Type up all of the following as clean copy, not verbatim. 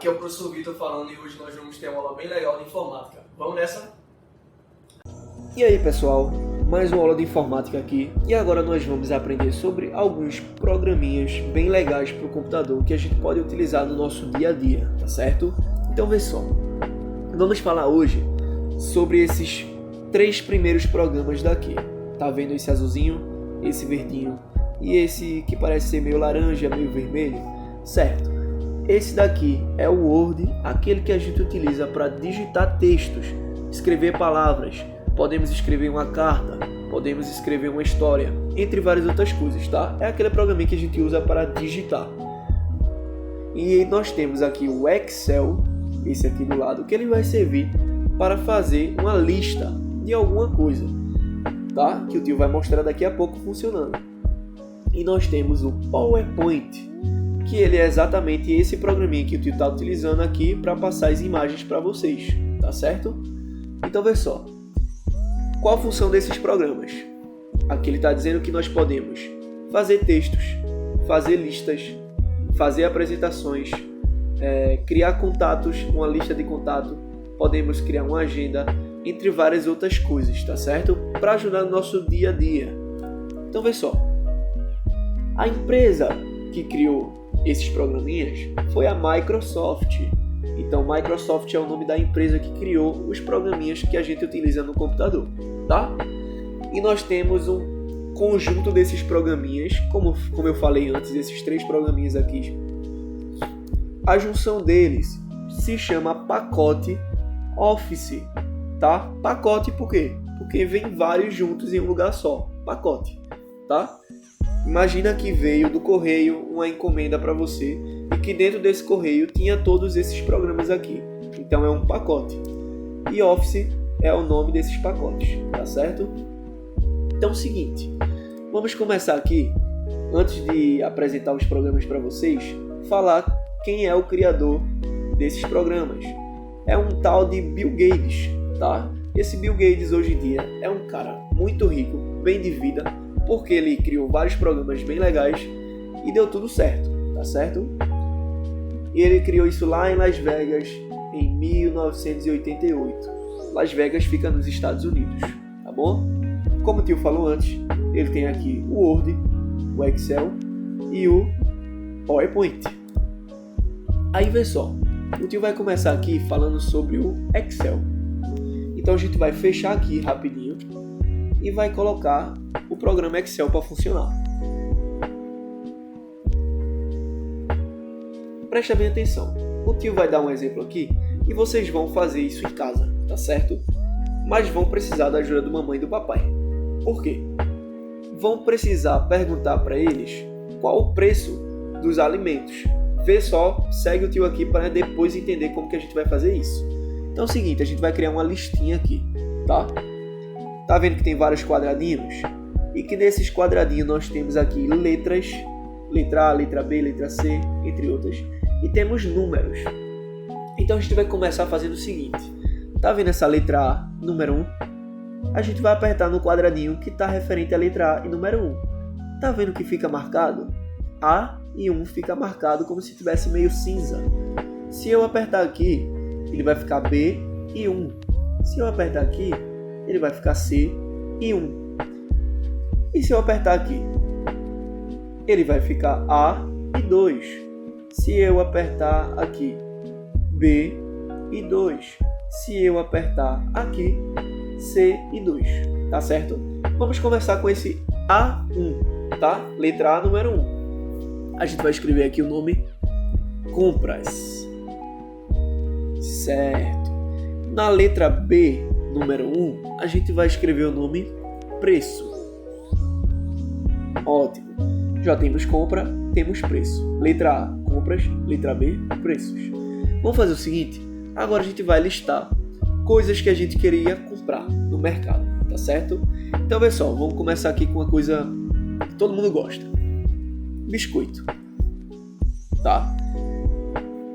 Aqui é o professor Vitor falando e hoje nós vamos ter uma aula bem legal de informática. Vamos nessa? E aí pessoal, mais uma aula de informática aqui e agora nós vamos aprender sobre alguns programinhas bem legais para o computador que a gente pode utilizar no nosso dia a dia, tá certo? Então vê só, vamos falar hoje sobre esses 3 primeiros programas daqui. Tá vendo esse azulzinho, esse verdinho e esse que parece ser meio laranja, meio vermelho? Certo. Esse daqui é o Word, aquele que a gente utiliza para digitar textos, escrever palavras, podemos escrever uma carta, podemos escrever uma história, entre várias outras coisas, tá? É aquele programinha que a gente usa para digitar. E nós temos aqui o Excel, esse aqui do lado, que ele vai servir para fazer uma lista de alguma coisa, tá? Que o tio vai mostrar daqui a pouco funcionando. E nós temos o PowerPoint, que ele é exatamente esse programinha que o tio está utilizando aqui para passar as imagens para vocês, tá certo? Então vê só, qual a função desses programas? Aqui ele está dizendo que nós podemos fazer textos, fazer listas, fazer apresentações, criar contatos, uma lista de contato, podemos criar uma agenda, entre várias outras coisas, tá certo? Para ajudar no nosso dia a dia. Então vê só, a empresa que criou esses programinhas foi a Microsoft. Então Microsoft é o nome da empresa que criou os programinhas que a gente utiliza no computador, tá? E nós temos um conjunto desses programinhas, como eu falei antes, esses 3 programinhas aqui. A junção deles se chama pacote Office, tá? Pacote por quê? Porque vem vários juntos em um lugar só, pacote, tá? Imagina que veio do correio uma encomenda para você e que dentro desse correio tinha todos esses programas aqui. Então é um pacote. E Office é o nome desses pacotes, tá certo? Então é o seguinte, vamos começar aqui, antes de apresentar os programas para vocês, falar quem é o criador desses programas. É um tal de Bill Gates, tá? Esse Bill Gates hoje em dia é um cara muito rico, bem de vida, porque ele criou vários programas bem legais e deu tudo certo, tá certo? E ele criou isso lá em Las Vegas em 1988. Las Vegas fica nos Estados Unidos, tá bom? Como o tio falou antes, ele tem aqui o Word, o Excel e o PowerPoint. Aí vê só, o tio vai começar aqui falando sobre o Excel. Então a gente vai fechar aqui rapidinho e vai colocar o programa Excel para funcionar. Presta bem atenção. O tio vai dar um exemplo aqui e vocês vão fazer isso em casa, tá certo? Mas vão precisar da ajuda do mamãe e do papai. Por quê? Vão precisar perguntar para eles qual o preço dos alimentos. Vê só, segue o tio aqui para depois entender como que a gente vai fazer isso. Então é o seguinte, a gente vai criar uma listinha aqui, tá? Tá vendo que tem vários quadradinhos? E que nesses quadradinhos nós temos aqui letras, letra A, letra B, letra C, entre outras. E temos números. Então a gente vai começar fazendo o seguinte. Tá vendo essa letra A, número 1? A gente vai apertar no quadradinho que está referente à letra A e número 1. Tá vendo que fica marcado? A e 1 fica marcado como se tivesse meio cinza. Se eu apertar aqui, ele vai ficar B e 1. Se eu apertar aqui, ele vai ficar C e 1. E se eu apertar aqui, ele vai ficar A e 2. Se eu apertar aqui, B e 2. Se eu apertar aqui, C e 2. Tá certo? Vamos começar com esse A1, tá? Letra A, número 1. A gente vai escrever aqui o nome compras. Certo. Na letra B, número 1, a gente vai escrever o nome preço. Ótimo. Já temos compra, temos preço. Letra A, compras. Letra B, preços. Vamos fazer o seguinte. Agora a gente vai listar coisas que a gente queria comprar no mercado, tá certo? Então, pessoal, vamos começar aqui com uma coisa que todo mundo gosta. Biscoito. Tá?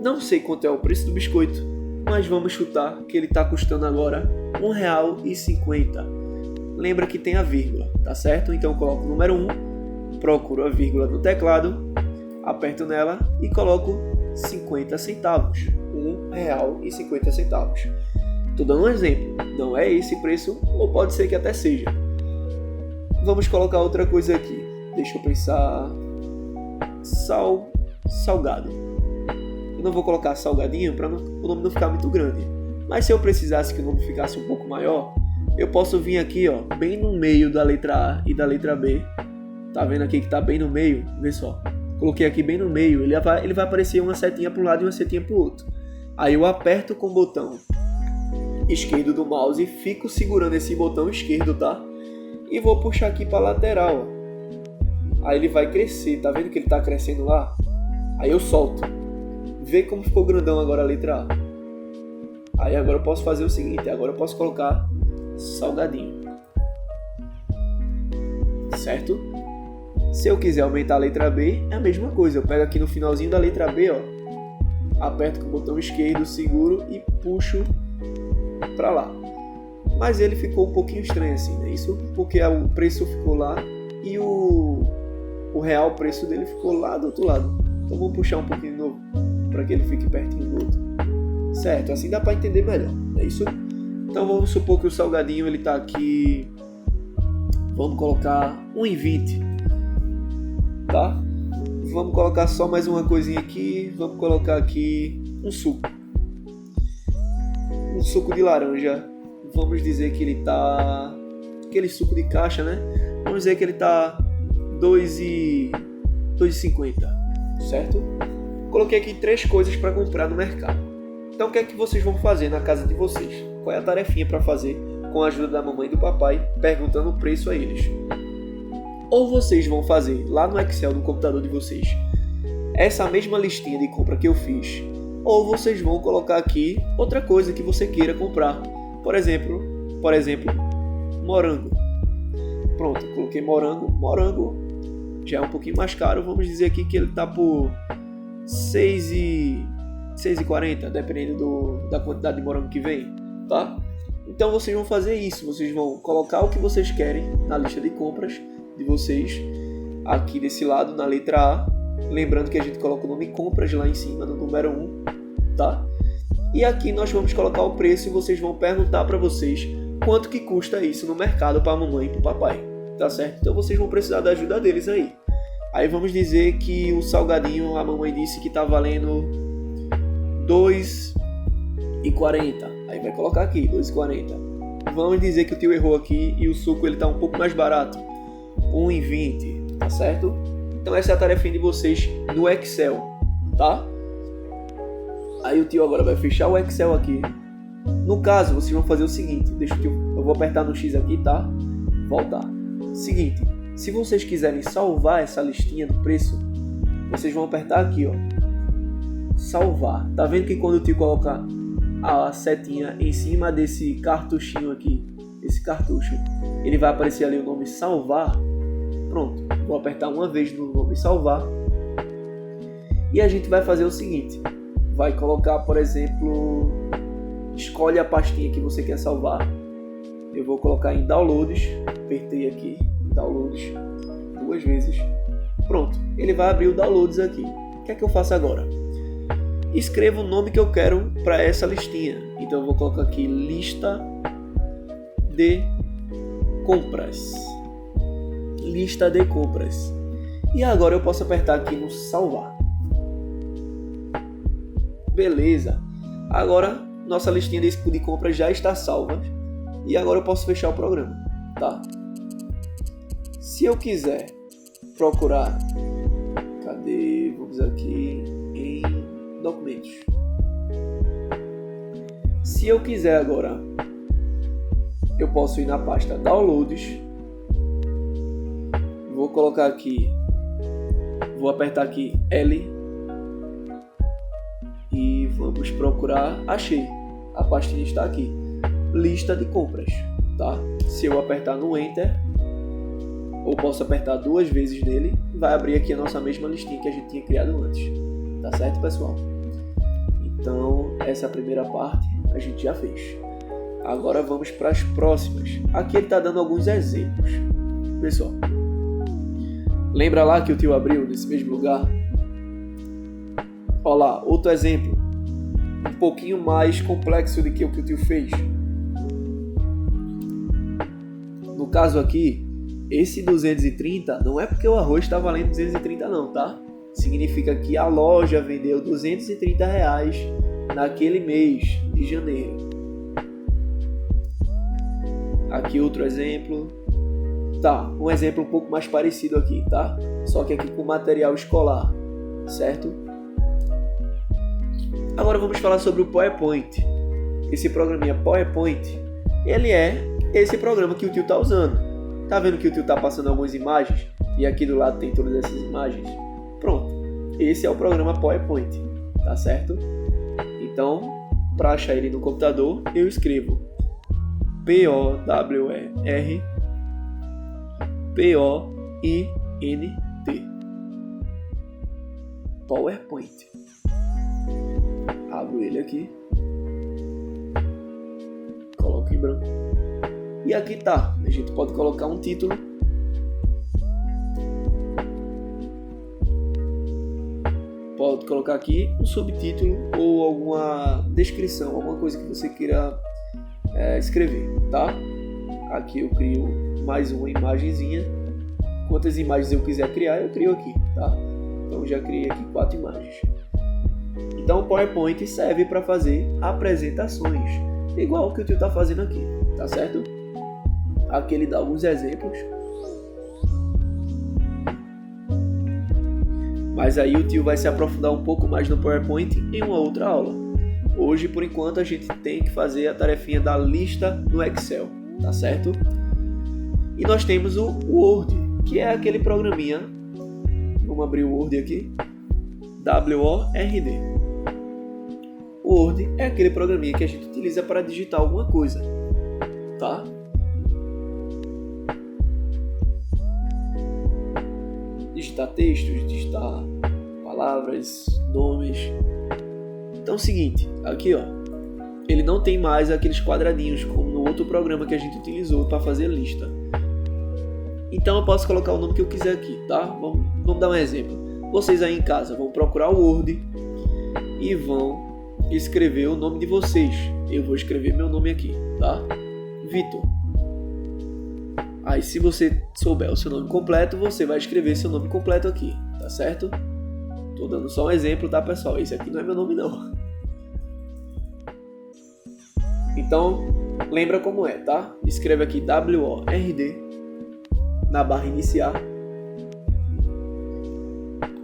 Não sei quanto é o preço do biscoito, mas vamos chutar que ele está custando agora R$1,50. Lembra que tem a vírgula, tá certo? Então eu coloco o número 1, procuro a vírgula no teclado, aperto nela e coloco 50 centavos. R$1,50. Estou dando um exemplo. Não é esse preço, ou pode ser que até seja. Vamos colocar outra coisa aqui. Deixa eu pensar. Salgado. Eu não vou colocar salgadinho para o nome não ficar muito grande. Mas se eu precisasse que o nome ficasse um pouco maior, eu posso vir aqui, ó, bem no meio da letra A e da letra B. Tá vendo aqui que tá bem no meio? Vê só. Coloquei aqui bem no meio. Ele vai aparecer uma setinha para um lado e uma setinha para o outro. Aí eu aperto com o botão esquerdo do mouse e fico segurando esse botão esquerdo, tá? E vou puxar aqui para lateral, ó. Aí ele vai crescer. Tá vendo que ele tá crescendo lá? Aí eu solto. Vê como ficou grandão agora a letra A. Aí agora eu posso fazer o seguinte. Agora eu posso colocar salgadinho. Certo? Se eu quiser aumentar a letra B, é a mesma coisa. Eu pego aqui no finalzinho da letra B, ó. Aperto com o botão esquerdo, seguro e puxo pra lá. Mas ele ficou um pouquinho estranho assim, né? Isso porque o preço ficou lá e o real preço dele ficou lá do outro lado. Então vamos puxar um pouquinho de novo para que ele fique pertinho do outro. Certo? Assim dá para entender melhor, não é isso? Então vamos supor que o salgadinho ele tá aqui. Vamos colocar R$1,20, tá? Vamos colocar só mais uma coisinha aqui. Vamos colocar aqui um suco de laranja. Vamos dizer que ele tá... aquele suco de caixa, né? Vamos dizer que ele tá R$2,50, certo? Coloquei aqui 3 coisas para comprar no mercado. Então o que é que vocês vão fazer na casa de vocês? Qual é a tarefinha para fazer com a ajuda da mamãe e do papai, perguntando o preço a eles? Ou vocês vão fazer lá no Excel do computador de vocês essa mesma listinha de compra que eu fiz, ou vocês vão colocar aqui outra coisa que você queira comprar. Por exemplo, morango. Pronto, coloquei morango. Morango já é um pouquinho mais caro. Vamos dizer aqui que ele está por R$6,40, dependendo da quantidade de morango que vem, tá? Então vocês vão fazer isso. Vocês vão colocar o que vocês querem na lista de compras de vocês, aqui desse lado, na letra A. Lembrando que a gente coloca o nome compras lá em cima, no número 1, tá? E aqui nós vamos colocar o preço e vocês vão perguntar para vocês quanto que custa isso no mercado para a mamãe e para o papai, tá certo? Então vocês vão precisar da ajuda deles aí. Aí vamos dizer que o salgadinho, a mamãe disse que tá valendo R$2,40. Aí vai colocar aqui, R$2,40. Vamos dizer que o tio errou aqui e o suco ele tá um pouco mais barato, R$1,20, tá certo? Então essa é a tarefinha de vocês no Excel, tá? Aí o tio agora vai fechar o Excel aqui. No caso, vocês vão fazer o seguinte. Eu vou apertar no X aqui, tá? Voltar. Seguinte, se vocês quiserem salvar essa listinha do preço, vocês vão apertar aqui, ó. Salvar. Tá vendo que quando o tio colocar a setinha em cima desse cartuchinho aqui, esse cartucho, ele vai aparecer ali o nome salvar. Pronto. Vou apertar uma vez no nome salvar. E a gente vai fazer o seguinte. Vai colocar, por exemplo, escolhe a pastinha que você quer salvar. Eu vou colocar em downloads. Apertei aqui, downloads, 2 vezes. Pronto, ele vai abrir o downloads aqui. O que é que eu faço agora? Escrevo o nome que eu quero para essa listinha. Então eu vou colocar aqui lista de compras. Lista de compras. E agora eu posso apertar aqui no salvar. Beleza. Agora nossa listinha de compras já está salva. E agora eu posso fechar o programa, tá? Se eu quiser procurar, cadê? Vamos aqui em documentos. Se eu quiser agora, eu posso ir na pasta downloads. Vou colocar aqui, vou apertar aqui L e vamos procurar. Achei, a pastinha está aqui, lista de compras, tá? Se eu apertar no Enter, ou posso apertar 2 vezes nele, vai abrir aqui a nossa mesma listinha que a gente tinha criado antes, tá certo, pessoal? Então essa é a primeira parte, a gente já fez. Agora vamos para as próximas. Aqui ele está dando alguns exemplos, pessoal. Lembra lá que o tio abriu nesse mesmo lugar? Olha lá, outro exemplo. Um pouquinho mais complexo do que o tio fez. No caso aqui, esse 230 não é porque o arroz está valendo 230 não, tá? Significa que a loja vendeu R$230 naquele mês de janeiro. Aqui outro exemplo. Tá, um exemplo um pouco mais parecido aqui, tá? Só que aqui com material escolar, certo? Agora vamos falar sobre o PowerPoint. Esse programinha PowerPoint, ele é esse programa que o tio tá usando. Tá vendo que o tio tá passando algumas imagens? E aqui do lado tem todas essas imagens? Pronto, esse é o programa PowerPoint, tá certo? Então, para achar ele no computador, eu escrevo POWER POINT PowerPoint. Abro ele aqui, coloco em branco e aqui tá, a gente pode colocar um título, pode colocar aqui um subtítulo ou alguma descrição, alguma coisa que você queira escrever, tá? Aqui eu crio mais uma imagenzinha. Quantas imagens eu quiser criar, eu crio aqui, tá? Então eu já criei aqui 4 imagens. Então o PowerPoint serve para fazer apresentações, igual o que o tio tá fazendo aqui, tá certo? Aqui ele dá alguns exemplos. Mas aí o tio vai se aprofundar um pouco mais no PowerPoint em uma outra aula. Hoje, por enquanto, a gente tem que fazer a tarefinha da lista no Excel, tá certo? E nós temos o Word, que é aquele programinha. Vamos abrir o Word aqui. WORD. O Word é aquele programinha que a gente utiliza para digitar alguma coisa, tá? Digitar textos, digitar palavras, nomes. Então é o seguinte, aqui ó, ele não tem mais aqueles quadradinhos como no outro programa que a gente utilizou para fazer lista. Então eu posso colocar o nome que eu quiser aqui, tá? Vamos dar um exemplo. Vocês aí em casa vão procurar o Word e vão escrever o nome de vocês. Eu vou escrever meu nome aqui, tá? Vitor. Aí se você souber o seu nome completo, você vai escrever seu nome completo aqui, tá certo? Tô dando só um exemplo, tá, pessoal? Esse aqui não é meu nome, não. Então, lembra como é, tá? Escreve aqui WORD na barra iniciar.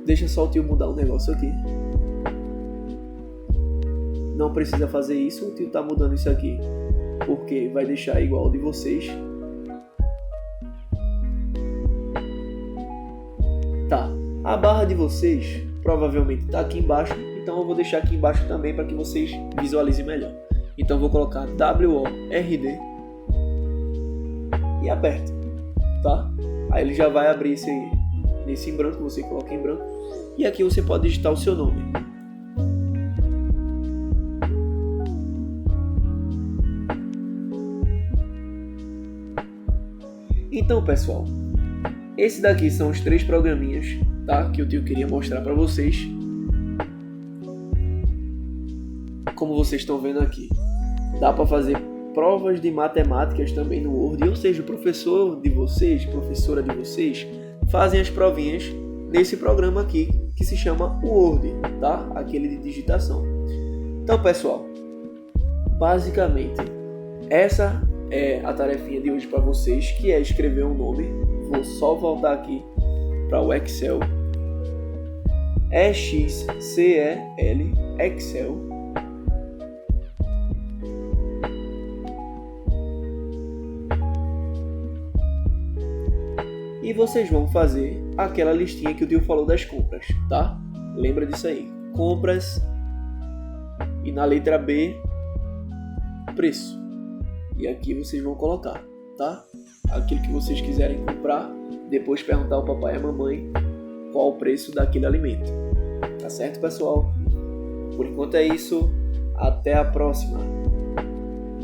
Deixa só o tio mudar um negócio aqui. Não precisa fazer isso, o tio tá mudando isso aqui, porque vai deixar igual ao de vocês. Tá, a barra de vocês provavelmente está aqui embaixo, então eu vou deixar aqui embaixo também para que vocês visualizem melhor. Então eu vou colocar WORD e aperto, tá? Aí ele já vai abrir nesse em branco, você coloca em branco, e aqui você pode digitar o seu nome. Então, pessoal, esse daqui são os 3 programinhas, tá? Que o tio queria mostrar para vocês. Como vocês estão vendo aqui, dá para fazer provas de matemáticas também no Word, ou seja, o professor de vocês, professora de vocês, fazem as provinhas nesse programa aqui que se chama Word, tá? Aquele de digitação. Então, pessoal, basicamente essa é a tarefinha de hoje para vocês, que é escrever um nome. Vou só voltar aqui para o Excel. EXCEL, Excel. E vocês vão fazer aquela listinha que o tio falou das compras, tá? Lembra disso aí. Compras e na letra B, preço. E aqui vocês vão colocar, tá? Aquilo que vocês quiserem comprar, depois perguntar ao papai e à mamãe qual o preço daquele alimento. Tá certo, pessoal? Por enquanto é isso. Até a próxima.